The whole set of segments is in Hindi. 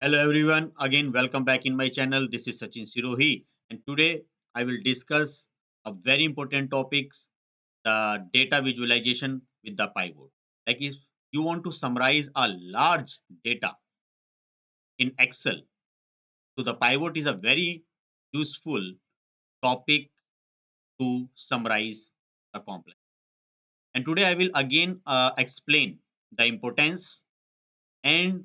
Hello everyone, again welcome back in my channel. This is Sachin Sirohi and today I will discuss a very important topics, the data visualization with the pivot. Like if you want to summarize a large data in Excel, so the pivot is a very useful topic to summarize the complex. And today I will again explain the importance and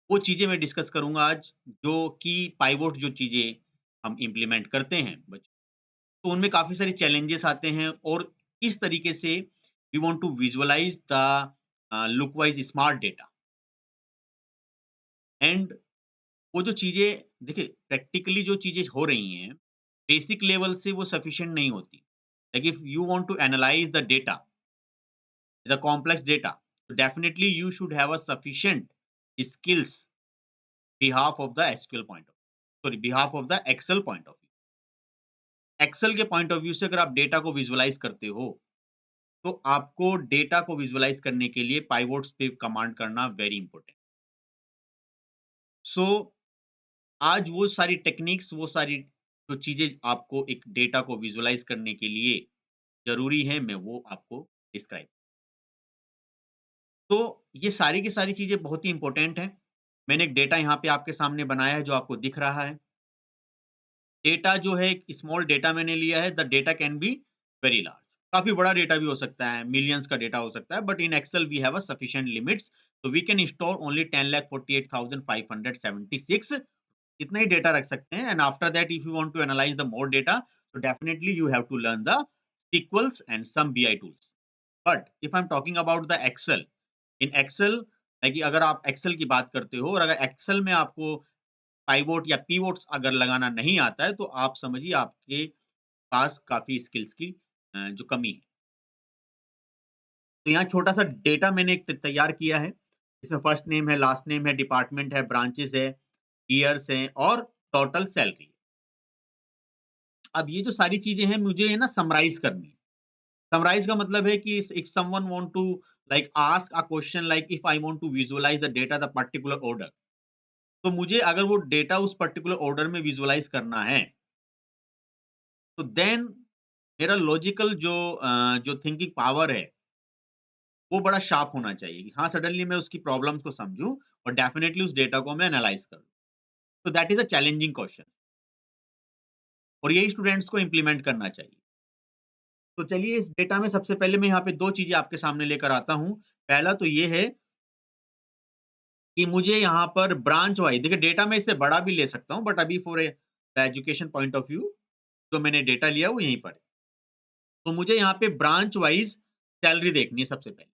वो चीज़ें मैं डिस्कस करूँगा आज जो कि पाइवोट जो चीज़ें हम इम्प्लीमेंट करते हैं तो उनमें काफ़ी सारे चैलेंजेस आते हैं और किस तरीके से we want to visualise the look wise smart data and वो जो चीज़ें देखिए प्रैक्टिकली जो चीज़ें हो रही हैं, बेसिक लेवल से वो सफिशिएंट नहीं होती। Like if you want to analyse the data, the complex data, तो definitely you should have a sufficient skills behalf of the SQL point of sorry behalf of the Excel point of view. Excel के पॉइंट ऑफ व्यू से अगर आप डेटा को विजुअलाइज़ करते हो, तो आपको डेटा को विजुअलाइज़ करने के लिए पाइवोट्स पे कमांड करना वेरी इंपॉर्टेंट। सो आज वो सारी टेक्निक्स, वो सारी जो चीज़ें आपको एक डेटा को विजुअलाइज़ करने के लिए ज़रूरी है, मैं वो आपको डिस्क्राइब। तो ये सारी की सारी चीज़ें बहुत ही इंपॉर्टेंट हैं। मैंने एक डेटा यहाँ पे आपके सामने बनाया है जो आपको दिख रहा है। डेटा जो है एक स्मॉल डेटा मैंने लिया है, the data can be very large. काफ़ी बड़ा डेटा भी हो सकता है, मिलियंस का डेटा हो सकता है, but in Excel we have a sufficient limits, so we can store only 10,48,576 इतना ही डेटा रख सकते हैं and after that if you want to analyse the more data so definitely you have to learn the SQLs and some BI tools. But if I'm talking about the Excel, in Excel कि अगर आप Excel की बात करते हो और अगर Excel में आपको पाइवोट या पिवोट्स अगर लगाना नहीं आता है, तो आप समझिए आपके पास काफ़ी स्किल्स की जो कमी है। तो यहाँ छोटा-सा डेटा मैंने एक त तैयार किया है। इसमें फर्स्ट नेम है, लास्ट नेम है, डिपार्टमेंट है, ब्रांचेज़ है, ईयर्स हैं और टोटल सैलरी। अब ये जो सारी चीज़ें हैं मुझे है ना समराइज़ करनी है। समराइज़ का मतलब है कि if someone want to like ask a question like if I want to visualise the data the particular order, तो मुझे अगर वो डेटा उस पर्टिकुलर ऑर्डर में विजुअलाइज़ करना है, तो देन मेरा लॉजिकल जो थिंकिंग पावर है, वो बड़ा शार्प होना चाहिए कि हाँ, सडनली मैं उसकी प्रॉब्लम्स को समझूँ और डेफिनिटली उस डेटा को मैं एनालाइज़ करूँ। तो that is a challenging question और यही स्टूडेंट्स को इम्प्लीमेंट करना चाहिए। तो चलिए इस डेटा में सबसे पहले मैं यहाँ पे 2 चीज़ें आपके सामने लेकर आता हूँ। पहला तो ये है कि मुझे यहाँ पर ब्रांच वाइज़ देखिए डेटा मैं इससे बड़ा भी ले सकता हूँ बट अभी for the education point of view जो मैंने डेटा लिया वो यहीं पर है। तो मुझे यहाँ पे ब्रांच वाइज़ सैलरी देखनी है सबसे पहले।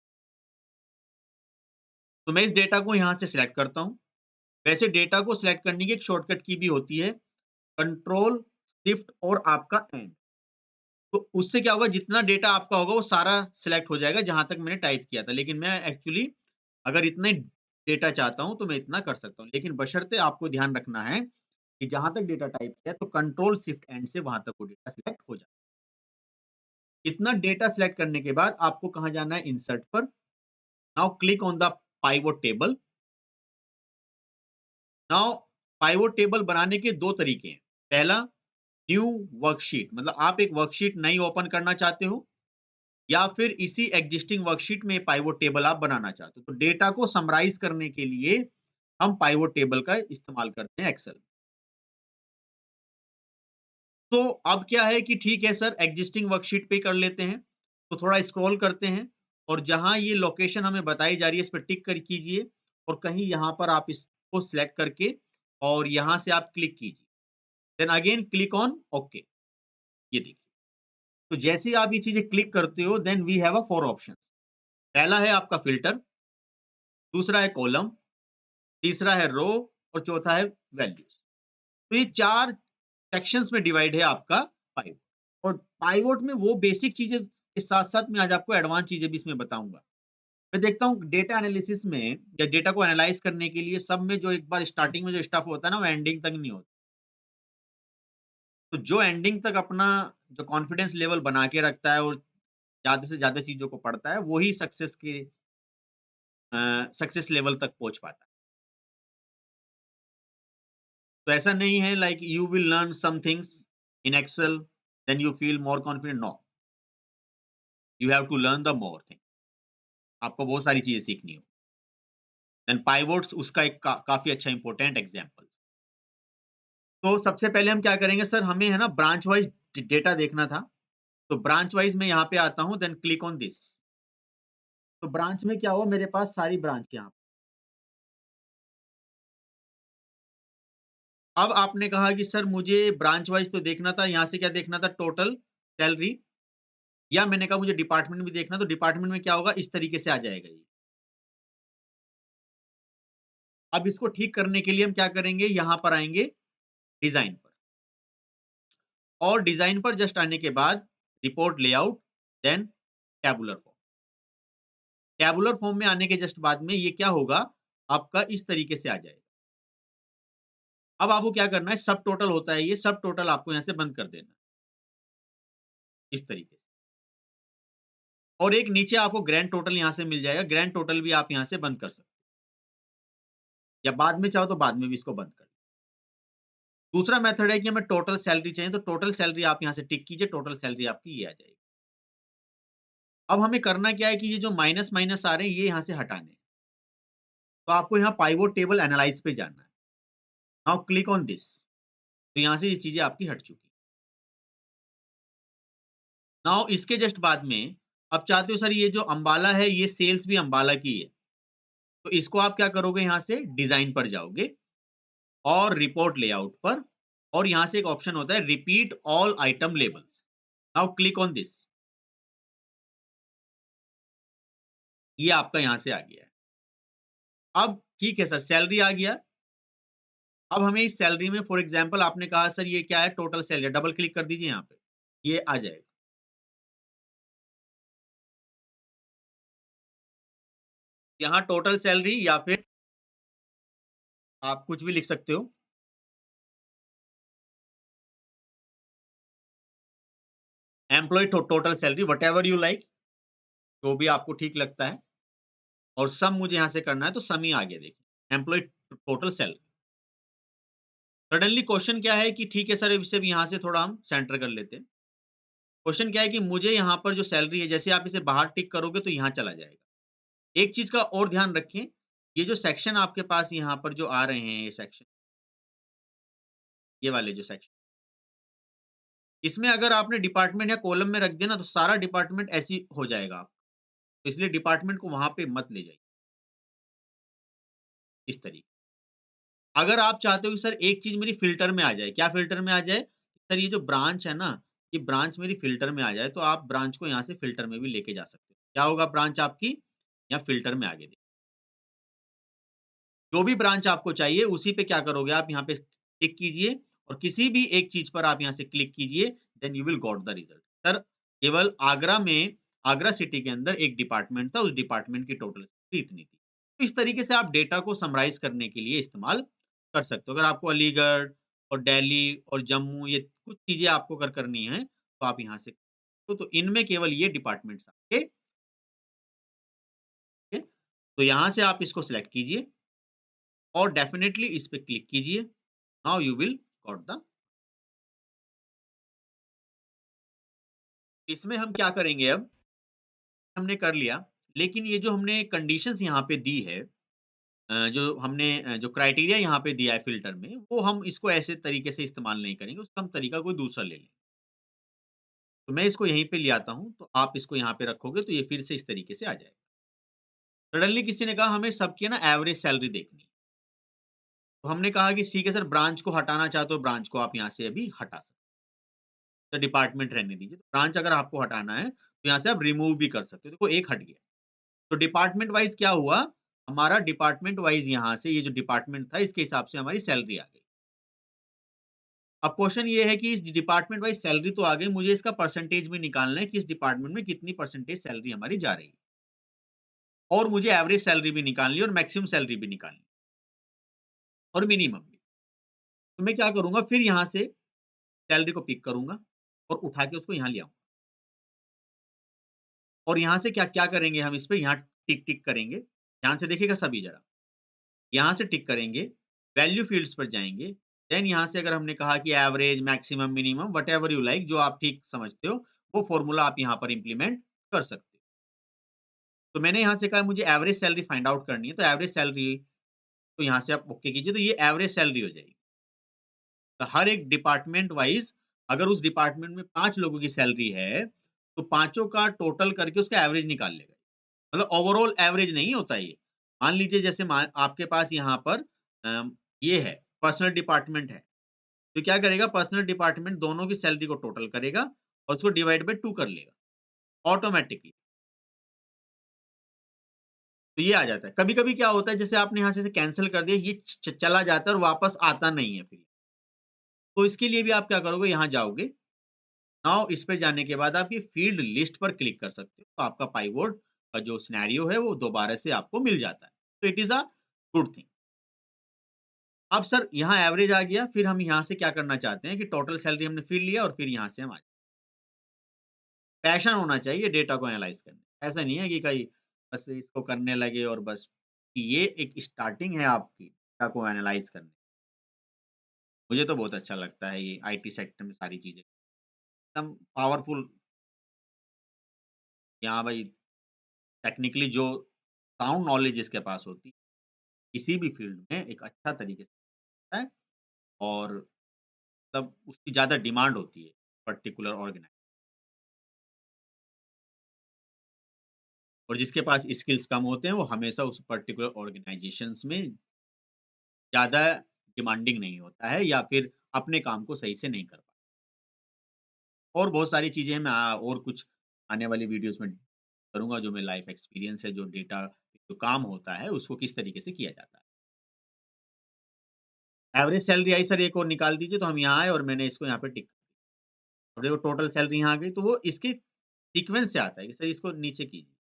तो मैं इस डेटा को यहाँ से सिलेक्ट करता हूँ। वैसे डेटा को सिलेक्ट करने की एक शॉर्टकट की भी होती है, कंट्रोल, शिफ्ट और आपका एंड। तो उससे क्या होगा जितना डेटा आपका होगा वो सारा सिलेक्ट हो जाएगा जहाँ तक मैंने टाइप किया था। लेकिन मैं एक्चुअली अगर इतना ही डेटा चाहता हूँ तो मैं इतना कर सकता हूँ। लेकिन बशर्ते आपको ध्यान रखना है कि जहाँ तक डेटा टाइप किया है तो कंट्रोल शिफ्ट एंड से वहाँ तक वो डेटा सिलेक्ट हो जाए। इतना डेटा सिलेक्ट करने के बाद आपको कहाँ जाना है इंसर्ट पर। Now click on the pivot table. Now pivot table बनाने के 2 तरीके हैं। पहला न्यू वर्कशीट मतलब आप एक वर्कशीट नई ओपन करना चाहते हो या फिर इसी एग्जिस्टिंग वर्कशीट में पाइवोट टेबल आप बनाना चाहते हो। तो डेटा को समराइज करने के लिए हम पाइवोट टेबल का इस्तेमाल करते हैं एक्सेल। तो अब क्या है कि ठीक है सर एग्जिस्टिंग वर्कशीट पे कर लेते हैं। तो थोड़ा स्क्रॉल करते हैं और जहाँ ये लोकेशन हमें बताई जा रही है इस पे टिक कर कीजिए और कहीं यहाँ पर आप इसको सिलेक्ट करके और यहाँ से आप क्लिक कीजिए। Then again click on okay. ये देखिए। तो जैसे ही आप ये चीज़ें क्लिक करते हो then we have a 4 options. पहला है आपका फ़िल्टर, दूसरा है कॉलम, तीसरा है रो और चौथा है वैल्यूज़। तो ये 4 सेक्शंस में डिवाइड है आपका पाइवट और पाइवट में वो बेसिक चीज़ें के साथ-साथ मैं आज आपको एडवांस चीज़ें भी इसमें बताऊँगा। मैं देखता हूँ डेटा एनालिसिस में या डेटा को एनालाइज़ करने के लिए सब में जो एक बार स्टार्टिंग में जो स्टफ होता है ना वो एंडिंग तक नहीं होता। तो जो एंडिंग तक अपना जो कॉन्फिडेंस लेवल बना के रखता है और ज़्यादा से ज़्यादा चीज़ों को पढ़ता है, वो ही सक्सेस लेवल तक पहुँच पाता है। तो ऐसा नहीं है like you will learn some things in Excel then you feel more confident, no, you have to learn the more thing. आपको बहुत सारी चीजें सीखनी हो। देन पाइवोट्स उसका एक काफी अच्छा इंपॉर्टेंट एग्जांपल। तो सबसे पहले हम क्या करेंगे सर, हमें है ना ब्रांच वाइज डेटा देखना था। तो ब्रांच वाइज मैं यहाँ पे आता हूँ, देन क्लिक ऑन दिस। तो ब्रांच में क्या हुआ, मेरे पास सारी ब्रांच यहाँ। अब आपने कहा कि सर मुझे ब्रांच वाइज तो देखना था, यहाँ से क्या देखना था, टोटल सैलरी, या मैंने कहा मुझे डिपार्टमेंट भी देखना, तो डिपार्टमेंट में क्या होगा, इस तरीके से आ जाएगा ये। अब इसको ठीक करने के लिए हम क्या करेंगे, यहाँ पर आएंगे डिजाइन पर, और डिजाइन पर जस्ट आने के बाद report layout, then tabular form. Tabular form में आने के जस्ट बाद में ये क्या होगा, आपका इस तरीके से आ जाएगा। अब आपको क्या करना है, सब टोटल होता है ये, सब टोटल आपको यहाँ से बंद कर देना इस तरीके से। और एक नीचे आपको ग्रैंड टोटल यहाँ से मिल जाएगा, ग्रैंड टोटल भी आप यहाँ से बंद कर सकते हो, या बाद में चाहो तो बाद में भी इसको बंद कर। दूसरा मेथड है कि हमें टोटल सैलरी चाहिए, तो टोटल सैलरी आप यहाँ से टिक कीजिए, टोटल सैलरी आपकी ये आ जाएगी। अब हमें करना क्या है कि ये जो माइनस माइनस आ रहे हैं ये यहाँ से हटाने हैं। तो आपको यहाँ पाइवोट टेबल एनालाइज पे जाना है। Now click on this. तो यहाँ से ये चीजें आपकी हट चुकी। नाउ इसके जस्ट बाद में अब चाहते हो सर ये जो अंबाला है ये सेल्स भी अंबाला की है, तो इसको आप क्या करोगे, यहाँ से डिजाइन पर जाओगे और रिपोर्ट लेआउट पर, और यहाँ से एक ऑप्शन होता है repeat all item labels. Now click on this. ये आपका यहाँ से आ गया है। अब ठीक है सर, सैलरी आ गया। अब हमें इस सैलरी में फॉर एग्जांपल आपने कहा सर ये क्या है, टोटल सैलरी, डबल क्लिक कर दीजिए यहाँ पे, ये आ जाएगा। यहाँ टोटल सैलरी, या फिर आप कुछ भी लिख सकते हो, employ total salary, whatever you like, जो भी आपको ठीक लगता है। और सम मुझे यहाँ से करना है, तो सम ही आ गया, देखिए employ total salary. Suddenly question क्या है कि ठीक है सर, इसे भी यहाँ से थोड़ा हम सेंटर कर लेते हैं। क्वेश्चन क्या है कि मुझे यहाँ पर जो सैलरी है, जैसे आप इसे बाहर टिक करोगे तो यहाँ चला जाएगा। एक चीज का और ध्यान रखें, ये जो सेक्शन आपके पास यहाँ पर जो आ रहे हैं, ये सेक्शन, ये वाले जो सेक्शन, इसमें अगर आपने डिपार्टमेंट या कॉलम में रख दिया ना, तो सारा डिपार्टमेंट ऐसे ही हो जाएगा आप। तो इसलिए डिपार्टमेंट को वहां पे मत ले जाइए इस तरीके। अगर आप चाहते हो कि सर एक चीज मेरी फिल्टर में आ जाए, क्या फिल्टर में आ जाए, सर ये जो ब्रांच है ना, ये ब्रांच मेरी फिल्टर में आ जाए, तो आप ब्रांच को यहाँ से फिल्टर में भी लेके जा सकते हो। क्या होगा, ब्रांच आपकी यहाँ फिल्टर में आगे। जो भी ब्रांच आपको चाहिए उसी पे क्या करोगे, आप यहाँ पे टिक कीजिए, और किसी भी एक चीज पर आप यहाँ से क्लिक कीजिए, then you will got the result. Sir केवल आगरा में, आगरा सिटी के अंदर एक डिपार्टमेंट था, उस डिपार्टमेंट की टोटल सैलरी इतनी थी। तो इस तरीके से आप डेटा को समराइज करने के लिए इस्तेमाल कर सकते हो। अगर आपको अलीगढ़ और दिल्ली और जम्मू ये कुछ चीजें आपको अगर करनी है, तो आप यहाँ से, तो इनमें केवल ये डिपार्टमेंट्स आपके। तो यहाँ से आप इसको सिलेक्ट कीजिए और डेफिनेटली इस पे क्लिक कीजिए। Now you will got the. इसमें हम क्या करेंगे अब, हमने कर लिया, लेकिन ये जो हमने कंडीशंस यहाँ पे दी है, जो हमने जो क्राइटेरिया यहाँ पे दिया है फिल्टर में, वो हम इसको ऐसे तरीके से इस्तेमाल नहीं करेंगे, उसका हम तरीका कोई दूसरा ले लेंगे। तो मैं इसको यहीं पे ले आता हूँ, तो आप इसको यहाँ पे रखोगे तो ये फिर से इस तरीके से आ जाएगा। सडनली किसी ने कहा हमें सबकी ना एवरेज सैलरी देखनी है। तो हमने कहा कि ठीक है सर, ब्रांच को हटाना चाहते हो, ब्रांच को आप यहाँ से अभी हटा सकते हो, तो डिपार्टमेंट रहने दीजिए। तो ब्रांच अगर आपको हटाना है तो यहाँ से आप रिमूव भी कर सकते हो। देखो एक हट गया। तो डिपार्टमेंट वाइज़ क्या हुआ, हमारा डिपार्टमेंट वाइज़ यहाँ से ये जो डिपार्टमेंट था इसके हिसाब से हमारी सैलरी आ गई। अब क्वेश्चन ये है कि इस डिपार्टमेंट वाइज़ सैलरी तो आ गई, मुझे इसका परसेंटेज भी निकालना है कि इस डिपार्टमेंट में कितनी परसेंटेज सैलरी हमारी जा रही है। और मुझे एवरेज सैलरी भी निकालनी है और मैक्सिमम सैलरी भी निकालनी है और मिनिमम भी। तो मैं क्या करूँगा, फिर यहाँ से सैलरी को पिक करूँगा और उठा के उसको यहाँ ले आऊँगा। और यहाँ से क्या-क्या करेंगे, हम इस पे यहाँ टिक-टिक करेंगे। ध्यान से देखिएगा सभी ज़रा। यहाँ से टिक करेंगे, वैल्यू फील्ड्स पर जाएँगे, देन यहाँ से अगर हमने कहा कि average, maximum, minimum whatever you like जो आप ठीक समझते हो, वो फ़ॉर्मूला आप यहाँ पर इम्प्लीमेंट कर सकते हो। तो मैंने यहाँ से कहा मुझे एवरेज सैलरी फाइंड आउट करनी है, तो एवरेज सैलरी तो यहाँ से आप ओके कीजिए, तो ये एवरेज सैलरी हो जाएगी। तो हर एक डिपार्टमेंट वाइज़ अगर उस डिपार्टमेंट में 5 लोगों की सैलरी है, तो पाँचों का टोटल करके उसका एवरेज निकाल लेगा। मतलब ओवरऑल एवरेज नहीं होता ये। मान लीजिए जैसे आपके पास यहाँ पर ये है, पर्सनल डिपार्टमेंट है, तो क्या करेगा पर्सनल डिपार्टमेंट दोनों की सैलरी को टोटल करेगा और उसको डिवाइड बाय 2 कर लेगा, ऑटोमैटिकली। तो ये आ जाता है। कभी-कभी क्या होता है जैसे आपने यहाँ से कैंसल कर दिया, ये चला जाता है और वापस आता नहीं है फिर। तो इसके लिए भी आप क्या करोगे, यहाँ जाओगे, नाउ इस पे जाने के बाद आप ये फील्ड लिस्ट पर क्लिक कर सकते हो, तो आपका पाइवोट का जो सिनेरियो है वो दोबारा से आपको मिल जाता है। तो it is a good thing. अब सर यहाँ एवरेज आ गया, फिर हम यहाँ से क्या करना चाहते हैं कि टोटल सैलरी हमने फिर लिया और फिर यहाँ से हम पैशन होना चाहिए डेटा को एनालाइज़ करने का। ऐसा नहीं है कि कहीं बस इसको करने लगे और बस कि ये एक स्टार्टिंग है आपकी डेटा को एनालाइज़ करने। मुझे तो बहुत अच्छा लगता है ये आईटी सेक्टर में सारी चीज़ें। एकदम पावरफुल यहाँ भाई टेक्निकली जो साउंड नॉलेज जिसके पास होती है, किसी भी फील्ड में एक अच्छा तरीके से होता है और तब उसकी ज़्यादा डिमांड होती है पर्टिकुलर और जिसके पास स्किल्स कम होते हैं, वो हमेशा उस पर्टिकुलर ऑर्गेनाइज़ेशंस में ज़्यादा डिमांडिंग नहीं होता है या फिर अपने काम को सही से नहीं कर पाता। और बहुत सारी चीज़ें मैं और कुछ आने वाली वीडियोज़ में करूँगा जो मेरा लाइफ़ एक्सपीरियंस है, जो डेटा जो काम होता है, उसको किस तरीके से किया जाता है। एवरेज सैलरी आई सर एक और निकाल दीजिए, तो हम यहाँ आए और मैंने इसको यहाँ पे टिक और देखो टोटल सैलरी यहाँ आ गई, तो वो इसके सीक्वेंस से आता है कि सर इसको नीचे कीजिए,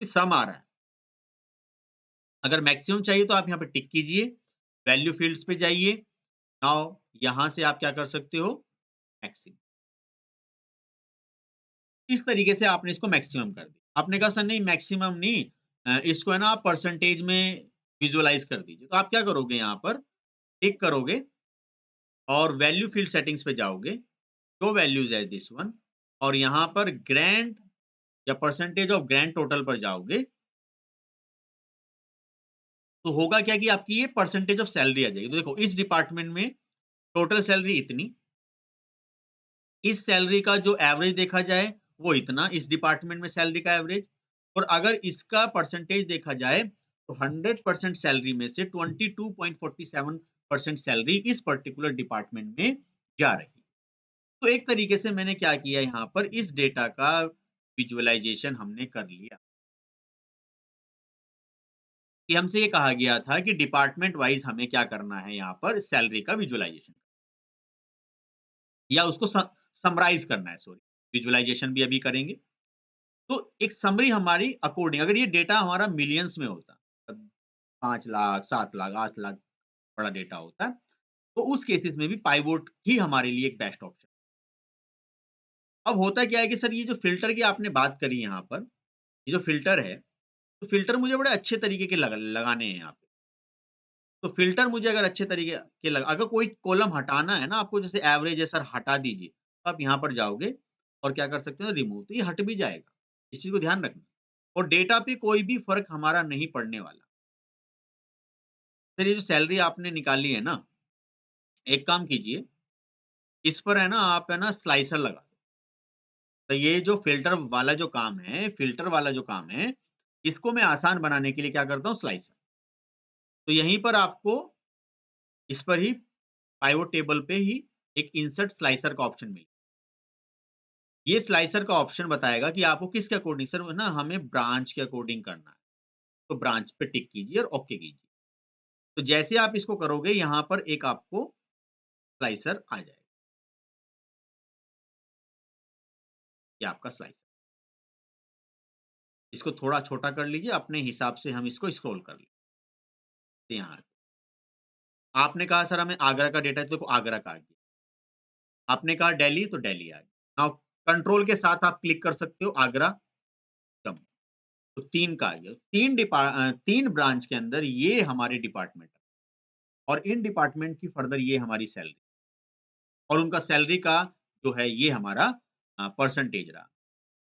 फिर सम आ रहा है। अगर मैक्सिमम चाहिए तो आप यहाँ पे टिक कीजिए, वैल्यू फील्ड्स पे जाइए, नाउ यहाँ से आप क्या कर सकते हो मैक्सिमम। इस तरीके से आपने इसको मैक्सिमम कर दिया। आपने कहा सर नहीं मैक्सिमम नहीं इसको है ना आप परसेंटेज में विजुअलाइज़ कर दीजिए। तो आप क्या करोगे यहाँ पर टिक करोगे और वैल्यू फील्ड सेटिंग्स पे जाओगे, show values as this one और यहाँ पर ग्रैंड या परसेंटेज ऑफ ग्रैंड टोटल पर जाओगे, तो होगा क्या कि आपकी ये परसेंटेज ऑफ सैलरी आ जाएगी। तो देखो इस डिपार्टमेंट में टोटल सैलरी इतनी, इस सैलरी का जो एवरेज देखा जाए वो इतना, इस डिपार्टमेंट में सैलरी का एवरेज और अगर इसका परसेंटेज देखा जाए तो 100% सैलरी में से 22.47% सैलरी इस पर्टिकुलर डिपार्टमेंट में जा रही है। तो एक तरीके से मैंने क्या किया यहाँ पर इस डेटा का विजुअलाइजेशन हमने कर लिया कि हमसे ये कहा गया था कि डिपार्टमेंट वाइज हमें क्या करना है यहाँ पर सैलरी का विजुअलाइजेशन या उसको समराइज करना है सॉरी विजुअलाइजेशन भी अभी करेंगे। तो एक समरी हमारी अकॉर्डिंग अगर ये डेटा हमारा मिलियंस में होता, 5 लाख, 7 लाख, 8 लाख बड़ा डेटा होता है, तो उस केसेस में भी पाइवोट ही हमारे लिए एक बेस्ट ऑप्शन। अब होता क्या है कि सर ये जो फ़िल्टर की आपने बात करी यहाँ पर, ये जो फ़िल्टर है, तो फ़िल्टर मुझे बड़े अच्छे तरीके के लगाने हैं यहाँ पे। तो फ़िल्टर मुझे अगर अच्छे तरीके के लगा अगर कोई कॉलम हटाना है ना आपको जैसे एवरेज है सर हटा दीजिए, तो आप यहाँ पर जाओगे और क्या कर सकते हो रिमूव तो ये हट भी जाएगा। इस चीज़ को ध्यान रखना और डेटा पे कोई भी फ़र्क हमारा नहीं पड़ने वाला। फिर ये जो सैलरी आपने निकाली है ना, एक काम कीजिए, इस पर है ना आप है ना स्लाइसर लगा दो। तो ये जो फ़िल्टर वाला जो काम है, इसको मैं आसान बनाने के लिए क्या करता हूँ स्लाइसर। तो यहीं पर आपको इस पर ही पाइवोट टेबल पे ही एक इंसर्ट स्लाइसर का ऑप्शन मिलेगा। ये स्लाइसर का ऑप्शन बताएगा कि आपको किसके अकॉर्डिंग सर ना हमें ब्रांच के अकॉर्डिंग करना है। तो ब्रांच पे टिक कीजिए और ओके कीजिए। तो जैसे आप इसको करोगे यहाँ पर एक आपको स्लाइसर आ जाएगा। ये आपका स्लाइसर। इसको थोड़ा छोटा कर लीजिए, अपने हिसाब से हम इसको स्क्रॉल कर लेते हैं यहाँ। आपने कहा सर हमें आगरा का डेटा है, तो देखो आगरा का आ गया। आपने कहा दिल्ली, तो दिल्ली आ गया। नाउ कंट्रोल के साथ आप क्लिक कर सकते हो आगरा, जम्मू, तो 3 का आ गया। 3 ब्रांच के अंदर ये हमारे डिपार्टमेंट है। और इन डिपार्टमेंट की फर्दर ये हमारी सैलरी और उनका सैलरी का जो है ये हमारा परसेंटेज रहा।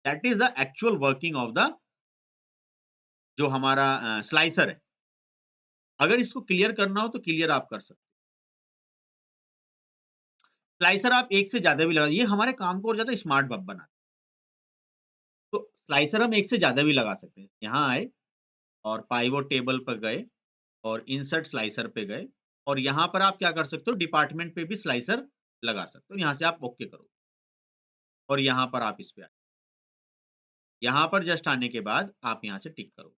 That is the actual working of the जो हमारा स्लाइसर है। अगर इसको क्लियर करना हो तो क्लियर आप कर सकते हो। स्लाइसर आप एक से ज़्यादा भी लगा ये हमारे काम को और ज़्यादा स्मार्ट ब बना तो स्लाइसर हम एक से ज़्यादा भी लगा सकते हैं। यहाँ आए और पाइवोट टेबल पर गए और इंसर्ट स्लाइसर पे गए और यहाँ पर आप क्या कर सकते हो डिपार्टमेंट पे भी स्लाइसर लगा सकते हो। यहाँ से आप ओके करो और यहाँ पर आप इस पे आए। यहाँ पर जस्ट आने के बाद आप यहाँ से टिक करो।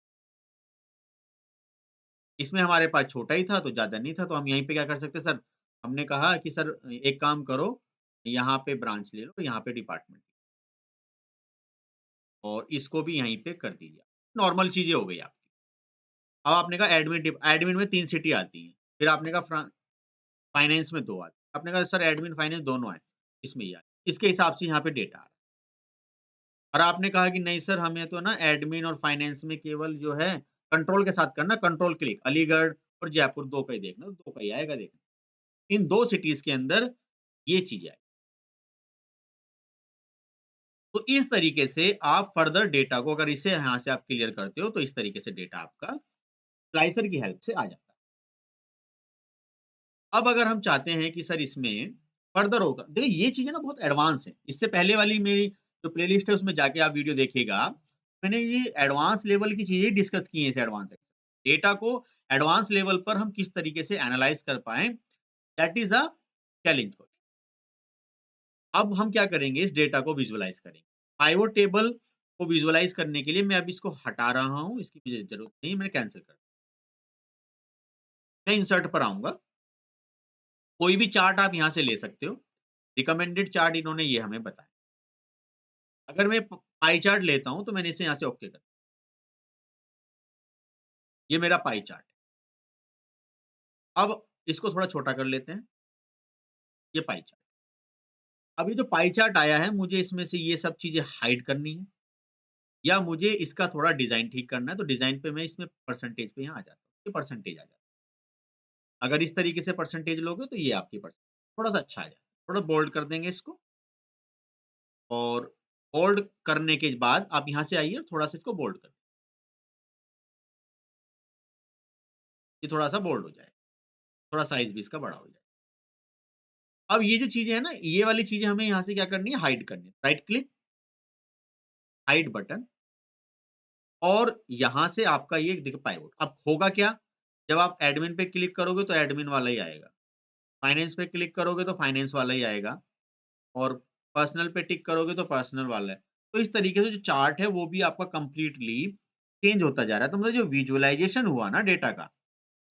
इसमें हमारे पास छोटा ही था तो ज़्यादा नहीं था तो हम यहीं पे क्या कर सकते हैं सर हमने कहा कि सर एक काम करो यहाँ पे ब्रांच ले लो, यहाँ पे डिपार्टमेंट और इसको भी यहीं पे कर दीजिए। नॉर्मल चीज़ें हो गई आपकी। अब आपने कहा एडमिन में 3 सिटी आती हैं। फिर आपने कहा फाइनेंस में 2 आती हैं। आपने कहा सर एडमिन फाइनेंस दोनों आए, इसमें ये आए। इसके हिसाब से यहाँ पे डेटा आ रहा है। और आपने कहा कि नहीं सर हमें तो ना एडमिन और फाइनेंस में केवल जो है कंट्रोल के साथ करना, कंट्रोल क्लिक अलीगढ़ और जयपुर 2 का ही देखना, 2 का ही आएगा देखना। इन 2 सिटीज़ के अंदर ये चीज़ है। तो इस तरीके से आप फर्दर डेटा को अगर इसे यहाँ से आप क्लियर करते हो, तो इस तरीके से डेटा आपका स्लाइसर की हेल्प से आ जाता है। अब अगर हम चाहते हैं कि सर इसमें फर्दर होगा देखिए ये चीज़ें ना बहुत एडवांस हैं। इससे पहले वाली मेरी जो प्लेलिस्ट है उसमें जाके आप वीडियो देखिएगा। मैंने ये एडवांस लेवल की चीज़ें डिस्कस की हैं इस एडवांस से। डेटा को एडवांस लेवल पर हम किस तरीके से एनालाइज़ कर पाएँ दैट इज़ अ चैलेंज। अब हम क्या करेंगे इस डेटा को विजुअलाइज़ करेंगे। पाइवोट टेबल को विजुअलाइज़ करने के लिए मैं अब इसको हटा रहा हूँ, इसकी मुझे ज़रूरत नहीं है, मैंने कैंसल कर दिया। मैं इंसर्ट पर आऊँगा, कोई भी चार्ट आप यहाँ से ले सकते हो। रिकमेंडेड चार्ट इन्होंने ये हमें बताया। अगर मैं प पाई चार्ट लेता हूँ, तो मैंने इसे यहाँ से ओके कर दिया। ये मेरा पाई चार्ट है। अब इसको थोड़ा छोटा कर लेते हैं, ये पाई चार्ट। अब ये जो पाई चार्ट आया है, मुझे इसमें से ये सब चीज़ें हाइड करनी है या मुझे इसका थोड़ा डिज़ाइन ठीक करना है, तो डिज़ाइन पे मैं इसमें परसेंटेज पे यहाँ आ जाता हूँ। ये परसेंटेज आ जाता है। अगर इस तरीके से परसेंटेज लोगे तो ये आपकी थोड़ा-सा अच्छा आ जाएगा। थोड़ा बोल्ड कर देंगे इसको और बोल्ड करने के बाद आप यहाँ से आइए थोड़ा-सा इसको बोल्ड कर ये थोड़ा-सा बोल्ड हो जाए। थोड़ा साइज़ भी इसका बड़ा हो जाए। अब ये जो चीज़ें हैं ना, ये वाली चीज़ें हमें यहाँ से क्या करनी है हाइड करनी है। राइट क्लिक, हाइड बटन और यहाँ से आपका ये देखिए पाइवोट। अब होगा क्या? जब आप एडमिन पे क्लिक करोगे तो एडमिन वाला ही आएगा। फाइनेंस पे क्लिक करोगे तो फाइनेंस वाला ही आएगा। और पर्सनल पे टिक करोगे तो पर्सनल वाला है। तो इस तरीके से जो चार्ट है वो भी आपका कंप्लीटली चेंज होता जा रहा है। तो मतलब जो विजुअलाइज़ेशन हुआ ना डेटा का,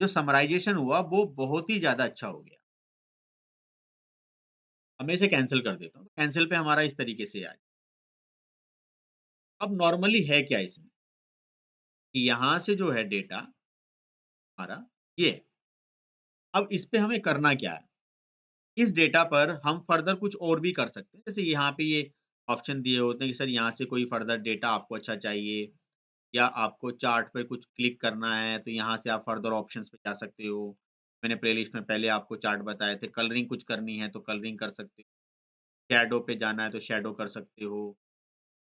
जो समराइज़ेशन हुआ वो बहुत ही ज़्यादा अच्छा हो गया। अब मैं इसे कैंसल कर देता हूँ। कैंसल पे हमारा इस तरीके से आया। अब नॉर्मली है क्या इसमें, कि यहाँ से जो है डेटा हमारा ये है। अब इस पे हमें करना क्या है? इस डेटा पर हम फर्दर कुछ और भी कर सकते हैं। जैसे यहाँ पे ये ऑप्शन दिए होते हैं कि सर यहाँ से कोई फर्दर डेटा आपको अच्छा चाहिए या आपको चार्ट पे कुछ क्लिक करना है तो यहाँ से आप फर्दर ऑप्शंस पे जा सकते हो। मैंने प्लेलिस्ट में पहले आपको चार्ट बताए थे, कलरिंग कुछ करनी है तो कलरिंग कर सकते हो, शैडो पे जाना है तो शैडो कर सकते हो,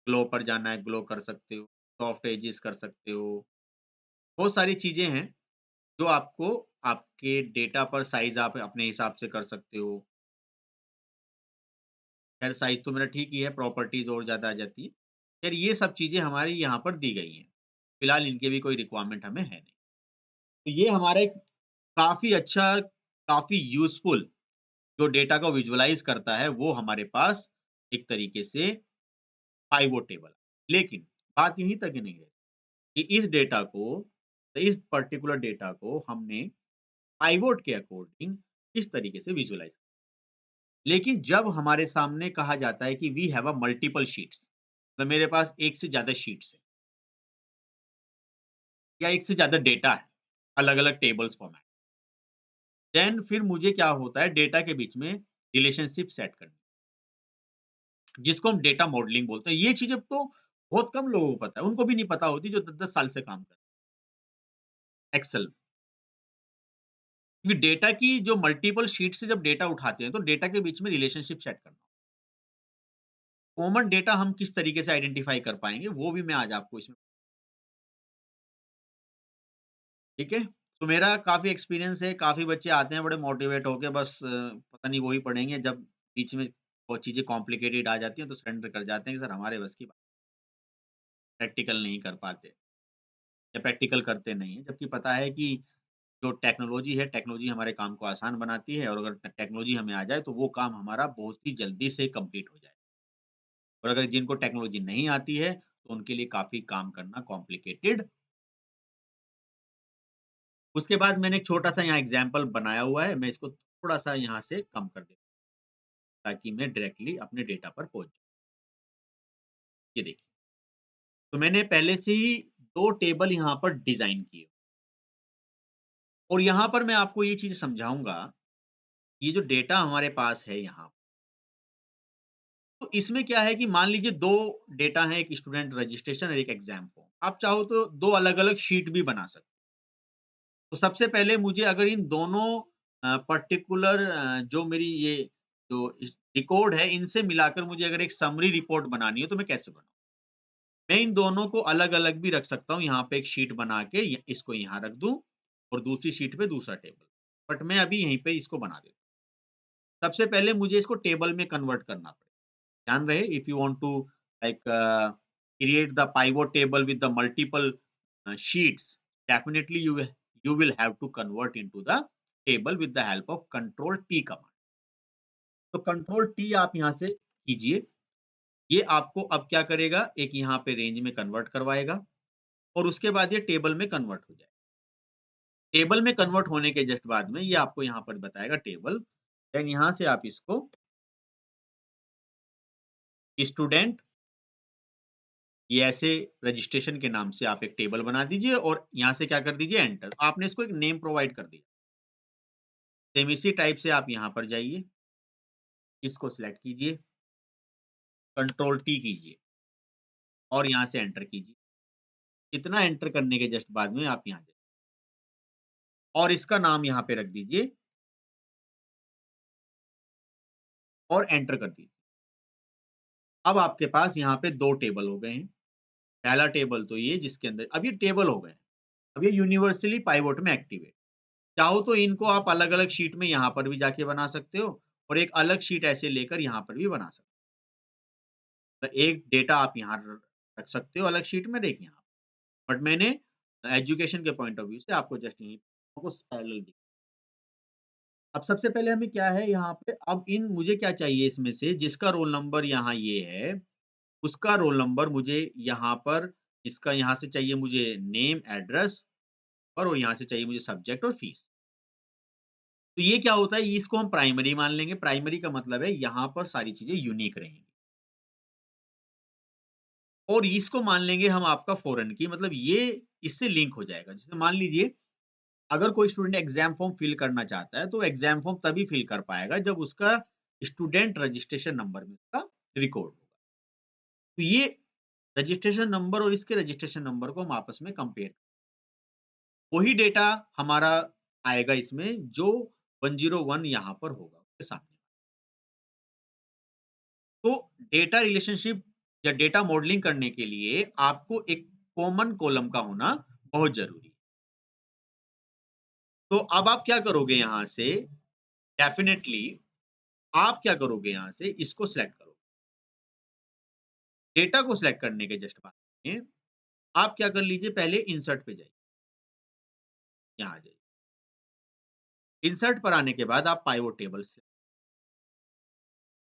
ग्लो पर जाना है ग्लो कर सकते हो, सॉफ्ट एजेस कर सकते हो। बहुत सारी चीज़ें हैं जो आपको आपके डेटा पर साइज़ आप अपने हिसाब से कर सकते हो। खैर साइज़ तो मेरा ठीक ही है, प्रॉपर्टीज़ और ज़्यादा आ जाती है। खैर ये सब चीज़ें हमारी यहाँ पर दी गई हैं। फिलहाल इनकी भी कोई रिक्वायरमेंट हमें है नहीं। तो ये हमारा एक काफ़ी अच्छा, काफ़ी यूज़फुल जो डेटा को विजुअलाइज़ करता है, वो हमारे पास एक तरीके से पाइवोट टेबल है। लेकिन बात यहीं तक ही नहीं है कि इस पर्टिकुलर डेटा को हमने पाइवोट के अकॉर्डिंग इस तरीके से विजुअलाइज़ लेकिन जब हमारे सामने कहा जाता है कि we have a multiple sheets तो मेरे पास एक से ज़्यादा शीट्स है या एक से ज़्यादा डेटा है, अलग-अलग टेबल्स फॉर्मेट। देन फिर मुझे क्या होता है डेटा के बीच में रिलेशनशिप सेट करनी, जिसको हम डेटा मॉडलिंग बोलते हैं। ये चीज़ें तो बहुत कम लोगों को पता है, उनको भी नहीं पता होती जो 10-10 साल से काम कर रहे हैं एक्सेल। क्योंकि डेटा की जो मल्टीपल शीट से जब डेटा उठाते हैं, तो डेटा के बीच में रिलेशनशिप सेट करना। कॉमन डेटा हम किस तरीके से आइडेंटिफाई कर पाएँगे, वो भी मैं आज आपको इसमें, ठीक है? तो मेरा काफ़ी एक्सपीरियंस है, काफ़ी बच्चे आते हैं बड़े मोटिवेट होके बस पता नहीं वो ही पढ़ेंगे, जब बीच में बहुत चीज़ें कॉम्प्लिकेटेड आ जाती हैं तो सरेंडर कर जाते हैं कि सर हमारे बस की बात, प्रैक्टिकल नहीं कर पाते या प्रैक्टिकल करते नहीं हैं। जबकि पता है कि जो टेक्नोलॉजी हमारे काम को आसान बनाती है और अगर टेक्नोलॉजी हमें आ जाए तो वो काम हमारा बहुत ही जल्दी से कंप्लीट हो जाए। और अगर जिनको टेक्नोलॉजी नहीं आती है, तो उनके लिए काफ़ी काम करना कॉम्प्लिकेटेड। उसके बाद मैंने एक छोटा-सा यहाँ एग्ज़ाम्पल बनाया हुआ है, मैं इसको थोड़ा-सा यहाँ से कम कर देता हूँ, ताकि मैं डायरेक्टली अपने डेटा पर पहुँच जाऊँ। ये देखिए, तो मैंने पहले से ही 2 टेबल यहाँ पर डिज़ाइन किए और यहाँ पर मैं आपको ये चीज़ समझाऊँगा, ये जो डेटा हमारे पास है यहाँ, तो इसमें क्या है कि मान लीजिए 2 डेटा हैं, एक स्टूडेंट रजिस्ट्रेशन और एक एग्ज़ाम फॉर्म। आप चाहो तो 2 अलग-अलग शीट भी बना सकते हो। तो सबसे पहले मुझे अगर इन दोनों पर्टिकुलर जो मेरी ये जो इस रिकॉर्ड है, इनसे मिलाकर मुझे अगर एक समरी रिपोर्ट बनानी है, तो मैं कैसे बनाऊँ? मैं इन दोनों को अलग-अलग भी रख सकता हूँ, यहाँ पे एक शीट बना के इसको यहाँ रख दूँ और दूसरी शीट पे दूसरा टेबल। बट मैं अभी यहीं पे इसको बना देता हूँ। सबसे पहले मुझे इसको टेबल में कन्वर्ट करना पड़ेगा। ध्यान रहे, if you want to like create the pivot table with the multiple sheets, definitely you will have to convert into the table with the help of control T command. तो कंट्रोल टी आप यहाँ से कीजिए। ये आपको अब क्या करेगा, एक यहाँ पे रेंज में कन्वर्ट करवाएगा और उसके बाद ये टेबल में कन्वर्ट हो जाएगा। टेबल में कन्वर्ट होने के जस्ट बाद में ये आपको यहाँ पर बताएगा टेबल। देन यहाँ से आप इसको स्टूडेंट, ये ऐसे रजिस्ट्रेशन के नाम से आप एक टेबल बना दीजिए और यहाँ से क्या कर दीजिए, एंटर। आपने इसको एक नेम प्रोवाइड कर दिया। सेम इसी टाइप से आप यहाँ पर जाइए, इसको सिलेक्ट कीजिए, कंट्रोल टी कीजिए और यहाँ से एंटर कीजिए। इतना एंटर करने के जस्ट बाद में आप यहाँ जाइए और इसका नाम यहाँ पे रख दीजिए और एंटर कर दीजिए। अब आपके पास यहाँ पे 2 टेबल हो गए हैं। पहला टेबल तो ये जिसके अंदर अब ये टेबल हो गए हैं। अब ये यूनिवर्सली पाइवोट में एक्टिव है। चाहो तो इनको आप अलग-अलग शीट में यहाँ पर भी जाके बना सकते हो और एक अलग शीट ऐसे लेकर यहाँ पर भी बना सकते हो। तो एक डेटा आप यहाँ रख सकते हो अलग शीट में, और एक यहाँ। बट मैंने एजुकेशन के पॉइंट ऑफ व्यू से आपको जस्ट यहीं आपको पैरेलल दी। अब सबसे पहले हमें क्या है यहाँ पे, अब इन मुझे क्या चाहिए इसमें से, जिसका रोल नंबर यहाँ ये है, उसका रोल नंबर मुझे यहाँ पर, इसका यहाँ से चाहिए मुझे नेम, एड्रेस और यहाँ से चाहिए मुझे सब्जेक्ट और फीस। तो ये क्या होता है, इसको हम प्राइमरी मान लेंगे। प्राइमरी का मतलब है यहाँ पर सारी चीज़ें यूनिक रहेंगी और इसको मान लेंगे हम आपका फॉरेन की, मतलब ये इससे लिंक हो जाएगा। जैसे मान लीजिए अगर कोई स्टूडेंट एग्जाम फॉर्म फिल करना चाहता है, तो एग्जाम फॉर्म तभी फिल कर पाएगा जब उसका स्टूडेंट रजिस्ट्रेशन नंबर में उसका रिकॉर्ड होगा। तो ये रजिस्ट्रेशन नंबर और इसके रजिस्ट्रेशन नंबर को हम आपस में कंपेयर, वही डेटा हमारा आएगा इसमें जो 101 यहाँ पर होगा उसके सामने। तो डेटा रिलेशनशिप या डेटा मॉडलिंग करने के लिए आपको एक कॉमन कॉलम का होना बहुत जरूरी है। तो अब आप क्या करोगे यहाँ से, डेफिनेटली आप क्या करोगे यहाँ से, इसको सिलेक्ट करो। डेटा को सिलेक्ट करने के जस्ट बाद में आप क्या कर लीजिए, पहले इंसर्ट पे जाइए, यहाँ आ जाइए। इंसर्ट पर आने के बाद आप पाइवोट टेबल से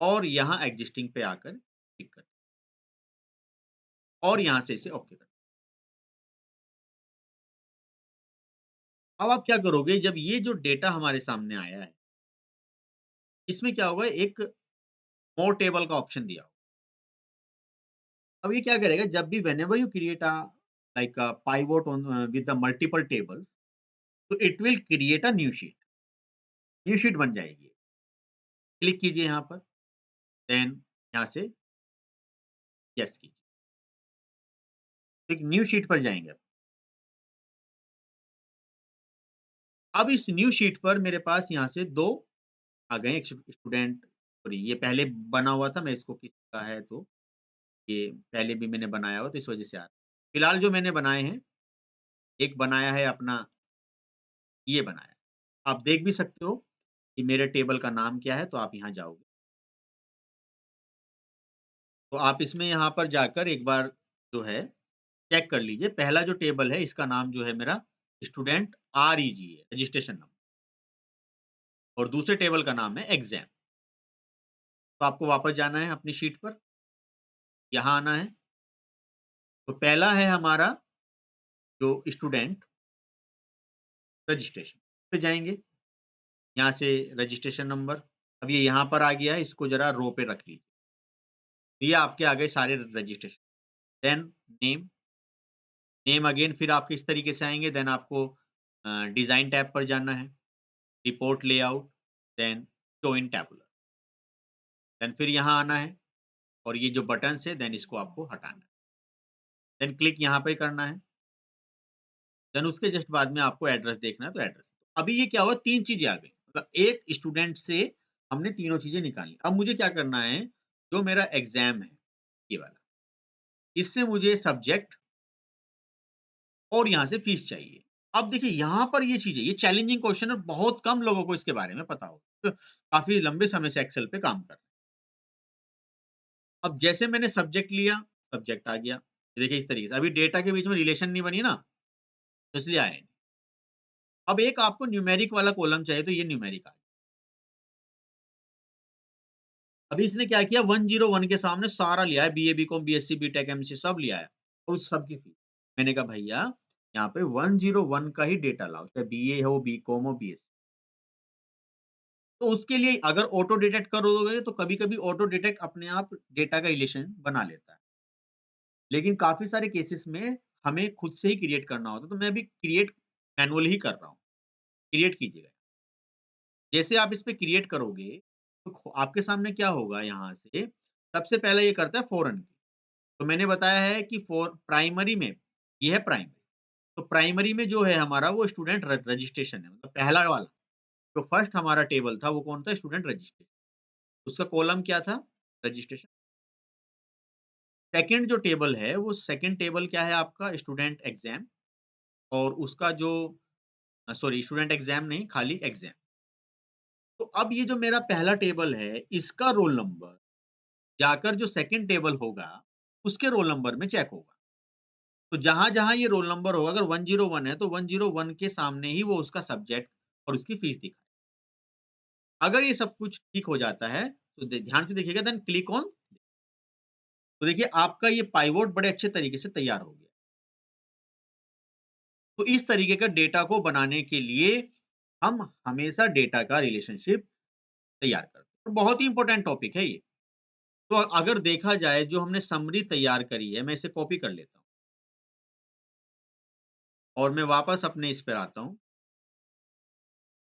और यहाँ एग्जिस्टिंग पे आकर क्लिक कर और यहाँ से इसे ओके कर। अब आप क्या करोगे, जब ये जो डेटा हमारे सामने आया है, इसमें क्या होगा, एक मोर टेबल का ऑप्शन दिया होगा। अब ये क्या करेगा, जब भी whenever you create a like a pivot on with the multiple tables, तो it will create a new sheet बन जाएगी। क्लिक कीजिए यहाँ पर, देन यहाँ से यस कीजिए। तो एक न्यू शीट पर जाएँगे आप। अब इस न्यू शीट पर मेरे पास यहाँ से 2 आ गए, एक स्टूडेंट, सॉरी ये पहले बना हुआ था, मैं इसको किसी का है तो ये पहले भी मैंने बनाया हुआ तो इस वज़ह से आ रहा है। फिलहाल जो मैंने बनाए हैं, एक बनाया है अपना, ये बनाया है। आप देख भी सकते हो कि मेरे टेबल का नाम क्या है, तो आप यहाँ जाओगे। तो आप इसमें यहाँ पर जाकर एक बार जो है चेक कर लीजिए, पहला जो टेबल है इसका नाम जो है मेरा स्टूडेंट REG है, रजिस्ट्रेशन नंबर, और दूसरे टेबल का नाम है एग्ज़ाम। तो आपको वापस जाना है अपनी शीट पर, यहाँ आना है। तो पहला है हमारा जो स्टूडेंट रजिस्ट्रेशन पे जाएँगे, यहाँ से रजिस्ट्रेशन नंबर, अब ये यहाँ पर आ गया है, इसको ज़रा रो पे रख लीजिए। ये आपके आ गए सारे registration, then name, name again फिर आपके इस तरीके से आएँगे, देन आपको डिज़ाइन टैब पर जाना है, report layout, then show in tabular, then फिर यहाँ आना है और ये जो बटन्स है देन इसको आपको हटाना है, देन क्लिक यहाँ पे करना है, देन उसके जस्ट बाद में आपको एड्रेस देखना है तो एड्रेस। अभी ये क्या हुआ, 3 चीज़ें आ गई, मतलब एक स्टूडेंट से हमने तीनों चीज़ें निकाली। अब मुझे क्या करना है, जो मेरा एग्ज़ाम है, ये वाला, इससे मुझे सब्जेक्ट और यहाँ से फीस चाहिए। अब देखिए यहाँ पर ये चीज़ है, ये चैलेंजिंग क्वेश्चन है, बहुत कम लोगों को इसके बारे में पता होगा। तो काफ़ी लंबे समय से एक्सेल पे काम कर रहे हैं। अब जैसे मैंने सब्जेक्ट लिया, सब्जेक्ट आ गया। ये देखिए इस तरीके से, अभी डेटा के बीच में रिलेशन नहीं बनी ना, तो इसलिए आया नहीं। अब एक आपको न्यूमेरिक वाला कॉलम चाहिए, तो ये न्यूमेरिक आ गया। अभी इसने क्या किया, 101 के सामने सारा लिया है, BA, BCom, BSc, BTech, MSc सब लिया है और उस सब की फीस। मैंने कहा भैया यहाँ पे 101 का ही डेटा लाओ, चाहे बीए हो, बीकॉम हो, बीएससी। तो उसके लिए अगर ऑटो डिटेक्ट करोगे तो कभी-कभी ऑटो डिटेक्ट अपने आप डेटा का रिलेशन बना लेता है। लेकिन काफ़ी सारे केसेस में हमें खुद से ही क्रिएट करना होता है, तो मैं अभी क्रिएट मैनुअली ही कर रहा हूँ। क्रिएट कीजिएगा। जैसे आप इस पे क्रिएट करोगे, तो आपके सामने क्या होगा, यहाँ से सबसे पहले ये करता है फॉरेन की। तो मैंने बताया है कि फॉर प्राइमरी में, ये है प्राइमरी। तो प्राइमरी में जो है हमारा वो स्टूडेंट रजिस्ट्रेशन है, मतलब पहला वाला। तो फर्स्ट हमारा टेबल था वो कौन था, स्टूडेंट रजिस्ट्रेशन। उसका कॉलम क्या था, रजिस्ट्रेशन। सेकंड जो टेबल है वो सेकंड टेबल क्या है आपका, स्टूडेंट एग्जाम, और उसका जो सॉरी स्टूडेंट एग्जाम नहीं, खाली एग्जाम। तो अब ये जो मेरा पहला टेबल है, इसका रोल नंबर जाकर जो सेकंड टेबल होगा, उसके रोल नंबर में चेक होगा। तो जहाँ-जहाँ ये रोल नंबर होगा, अगर 101 है, तो 101 के सामने ही वो उसका सब्जेक्ट और उसकी फीस दिखाए। अगर ये सब कुछ ठीक हो जाता है, तो ध्यान से देखिएगा, देन क्लिक ऑन। तो देखिए आपका ये पाइवोट बड़े अच्छे तरीके से तैयार हो गया। तो इस तरीके का डेटा को बनाने के लिए हम हमेशा डेटा का रिलेशनशिप तैयार करते हैं। तो बहुत ही इंपॉर्टेंट टॉपिक है ये। तो अगर देखा जाए, जो हमने समरी तैयार करी है, मैं इसे कॉपी कर लेता हूँ और मैं वापस अपने इस पर आता हूँ,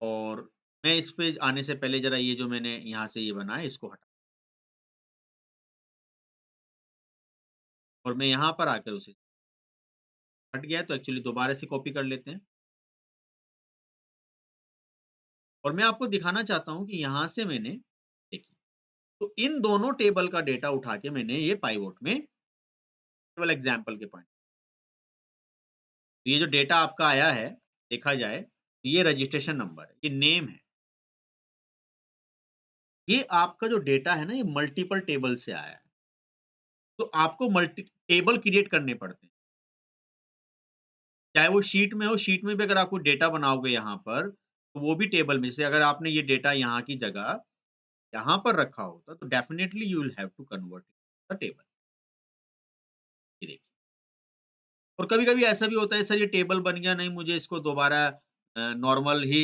और मैं इस पे आने से पहले ज़रा ये जो मैंने यहाँ से ये बनाया इसको हटा, और मैं यहाँ पर आकर उसे, हट गया है तो एक्चुअली दोबारा से कॉपी कर लेते हैं। और मैं आपको दिखाना चाहता हूँ कि यहाँ से मैंने, देखिए, तो इन दोनों टेबल का डेटा उठा के मैंने ये पाइवोट में, केवल एग्जाम्पल के पॉइंट, तो ये जो डेटा आपका आया है, देखा जाए तो ये रजिस्ट्रेशन नंबर है, ये नेम है। ये आपका जो डेटा है ना, ये मल्टीपल टेबल से आया है। तो आपको मल्टी टेबल क्रिएट करने पड़ते हैं। चाहे वो शीट में हो, शीट में भी अगर आपको डेटा बनाओगे यहाँ पर, तो वो भी टेबल में से अगर आपने ये डेटा यहाँ की जगह यहाँ पर रखा होता, तो definitely you will have to convert the table. ये देखिए, और कभी-कभी ऐसा भी होता है, सर ये टेबल बन गया, नहीं मुझे इसको दोबारा नॉर्मल ही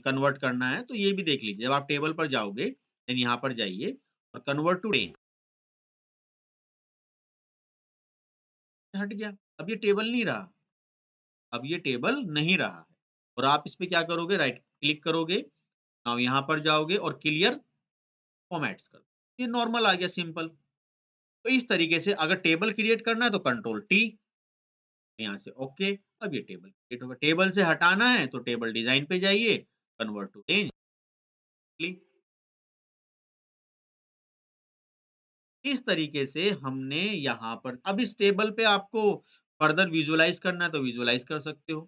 कन्वर्ट करना है, तो ये भी देख लीजिए। जब आप टेबल पर जाओगे, देन यहाँ पर जाइए और कन्वर्ट टू रेंज, हट गया। अब ये टेबल नहीं रहा, अब ये टेबल नहीं रहा है, और आप इस पे क्या करोगे, राइट क्लिक करोगे, नाउ यहाँ पर जाओगे और क्लियर फॉर्मेट्स कर, ये नॉर्मल आ गया, सिंपल। तो इस तरीके से अगर टेबल क्रिएट करना है तो कंट्रोल टी, यहाँ से ओके, अब ये टेबल क्रिएट होगा। टेबल से हटाना है तो टेबल डिज़ाइन पे जाइए, कन्वर्ट टू रेंज। इस तरीके से हमने यहाँ पर अब इस टेबल पे आपको फर्दर विजुअलाइज़ करना है तो विजुअलाइज़ कर सकते हो।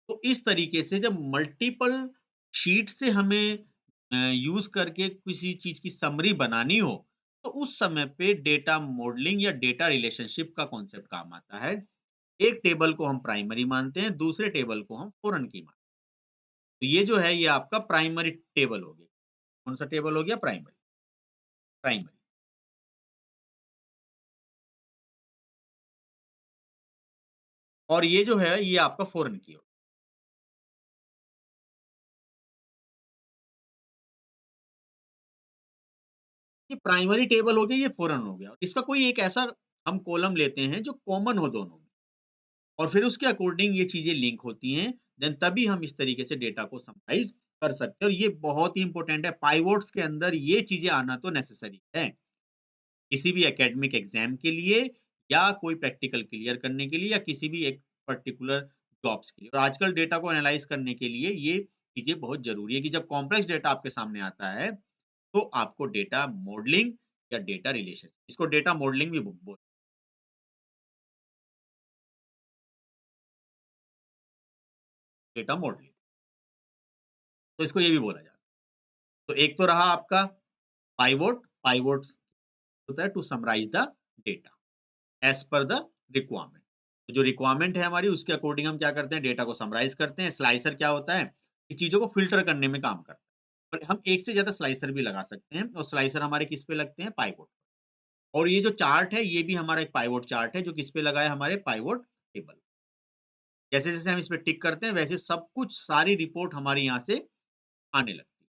तो इस तरीके से जब मल्टीपल शीट से हमें यूज़ करके किसी चीज़ की समरी बनानी हो, तो उस समय पे डेटा मॉडलिंग या डेटा रिलेशनशिप का कॉन्सेप्ट काम आता है। एक टेबल को हम प्राइमरी मानते हैं, दूसरे टेबल को हम फॉरेन की मानते हैं। तो ये जो है ये आपका प्राइमरी टेबल हो गया। कौन-सा टेबल हो गया? Primary, primary. और ये जो है ये आपका फॉरेन की हो। ये प्राइमरी टेबल हो गया, ये फॉरेन हो गया। इसका कोई एक ऐसा हम कॉलम लेते हैं जो कॉमन हो दोनों में और फिर उसके अकॉर्डिंग ये चीज़ें लिंक होती हैं, देन तभी हम इस तरीके से डेटा को समराइज़ कर सकते हैं और ये बहुत ही इम्पोर्टेंट है। पाइवोट्स के अंदर ये चीज़ें आना तो नेसेसरी है। किसी भी एकेडमिक एग्ज़ाम के लिए या कोई प्रैक्टिकल क्लियर करने के लिए या किसी भी एक पर्टिकुलर जॉब्स के लिए। और आजकल डेटा को एनालाइज़ करने के लिए ये चीज़ें बहुत ज़रूरी है कि जब कॉम्प्लेक्स डेटा आपके सामने आता है, तो आपको डेटा मॉडलिंग या डेटा रिलेशन इसको डेटा मॉडलिंग भी बोलते हैं, डेटा मॉडलिंग। तो इसको ये भी बोला जाता है। तो एक तो रहा आपका पाइवोट, पाइवोट्स होता है to summarise the data as per the requirement. तो जो रिक्वायरमेंट है हमारी उसके अकॉर्डिंग हम क्या करते हैं डेटा को समराइज़ करते हैं। स्लाइसर क्या होता है कि चीज़ों को फ़िल्टर करने में काम करता है। और हम एक से ज़्यादा स्लाइसर भी लगा सकते हैं और स्लाइसर हमारे किस पे लगते हैं? पाइवोट। और ये जो चार्ट है ये भी हमारा एक पाइवोट चार्ट है जो किस पे लगा है? हमारे पाइवोट टेबल। जैसे-जैसे हम इस पे टिक करते हैं वैसे सब कुछ सारी रिपोर्ट हमारी यहाँ से आने लगती है।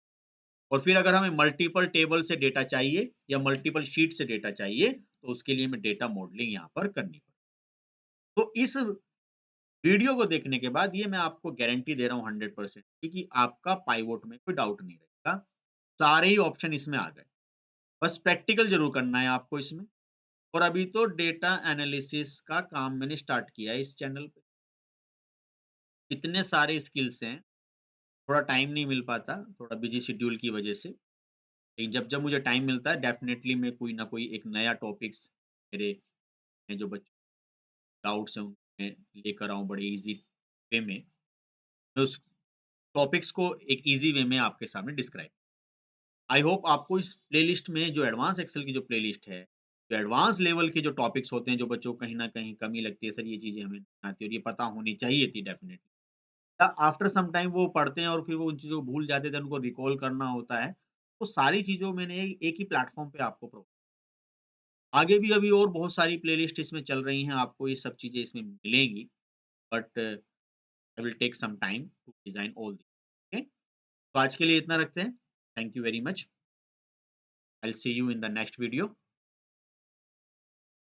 और फिर अगर हमें मल्टीपल टेबल से डेटा चाहिए या मल्टीपल शीट से डेटा चाहिए तो उसके लिए हमें डेटा मॉडलिंग यहाँ पर करनी पड़ेगी। तो इस वीडियो को देखने के बाद ये मैं आपको गारंटी दे रहा हूँ 100% कि आपका पाइवोट में कोई डाउट नहीं रहेगा। सारे ही ऑप्शन इसमें आ गए। बस प्रैक्टिकल ज़रूर करना है आपको इसमें। और अभी तो डेटा एनालिसिस का काम मैंने स्टार्ट किया है इस चैनल पे। इतने सारे स्किल्स हैं, थोड़ा टाइम नहीं मिल पाता, थोड़ा बिज़ी शेड्यूल की वजह से। लेकिन जब-जब मुझे टाइम मिलता है डेफ़िनेटली मैं कोई ना कोई एक नया टॉपिक्स मेरे जो बच्चे डाउट्स हैं उनमें लेकर आऊँ बड़े ईज़ी वे में। मैं उस टॉपिक्स को एक ईज़ी वे में आपके सामने डिस्क्राइब। आई होप आपको इस प्लेलिस्ट में जो एडवांस एक्सेल की जो प्लेलिस्ट है, जो एडवांस लेवल के जो टॉपिक्स होते हैं, जो बच्चों को कहीं न कहीं कमी लगती है, सर ये चीज़ें हमें नहीं आती और ये पता होनी चाहिए थी डेफ़िनेटली। या आफ्टर सम टाइम वो पढ़ते हैं और फिर वो उन चीज़ों को भूल जाते थे, उनको रिकॉल करना होता है। तो सारी चीज़ों मैंने एक ही प्लेटफ़ॉर्म पे आपको आगे भी अभी और बहुत सारी प्लेलिस्ट इसमें चल रही हैं, आपको ये सब चीज़ें इसमें मिलेंगी, but I will take some time to design all okay? तो आज के लिए इतना रखते हैं। Thank you very much. I will see you in the next video.